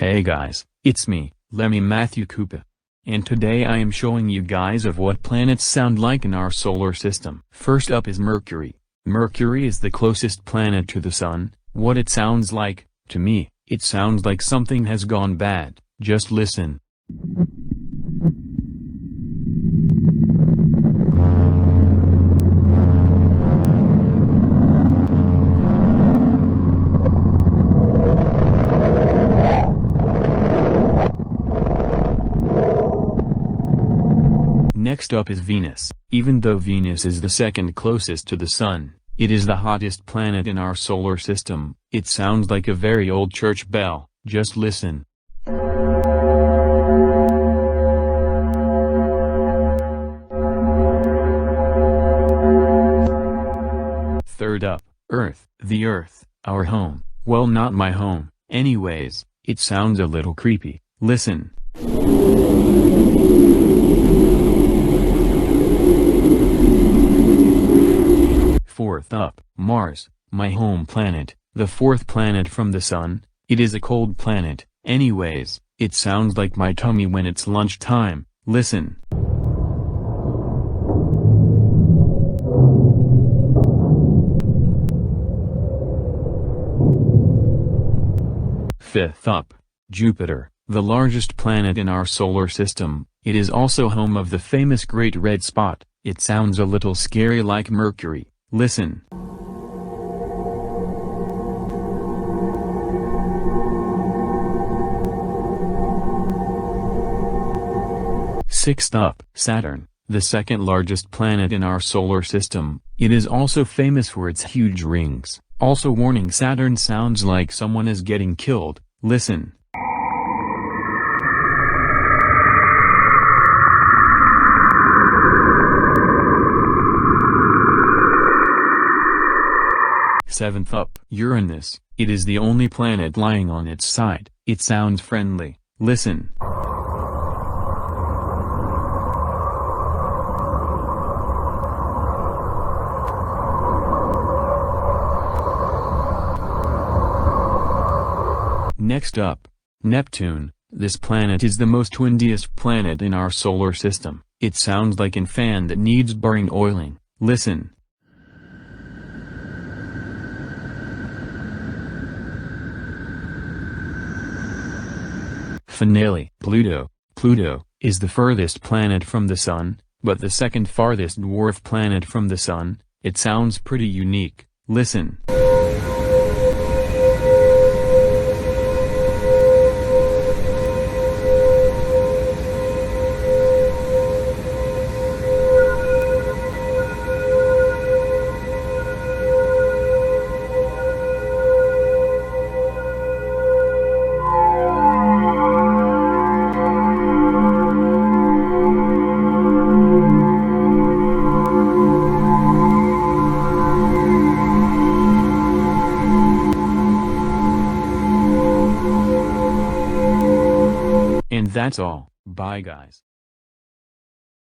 Hey guys, it's me, Lemmy Matthew Koopa. And today I am showing you guys of what planets sound like in our solar system. First up is Mercury. Mercury is the closest planet to the Sun. What it sounds like, to me, it sounds like something has gone bad. Just listen. Next up is Venus. Even though Venus is the second closest to the Sun, it is the hottest planet in our solar system. It sounds like a very old church bell. Just listen. Third up, Earth. The Earth, our home. Well, not my home. Anyways, it sounds a little creepy. Listen. Fourth up, Mars, my home planet, the fourth planet from the Sun. It is a cold planet. Anyways, it sounds like my tummy when it's lunchtime. Listen. Fifth up, Jupiter, the largest planet in our solar system. It is also home of the famous Great Red Spot. It sounds a little scary like Mercury. Listen. Sixth up, Saturn, the second largest planet in our solar system. It is also famous for its huge rings. Also warning, Saturn sounds like someone is getting killed. Listen. Seventh up, Uranus. It is the only planet lying on its side. It sounds friendly. Listen. Next up, Neptune. This planet is the most windiest planet in our solar system. It sounds like a fan that needs burning oiling. Listen. Finale, Pluto. Pluto is the furthest planet from the Sun, but the second farthest dwarf planet from the Sun. It sounds pretty unique. Listen. And that's all. Bye guys.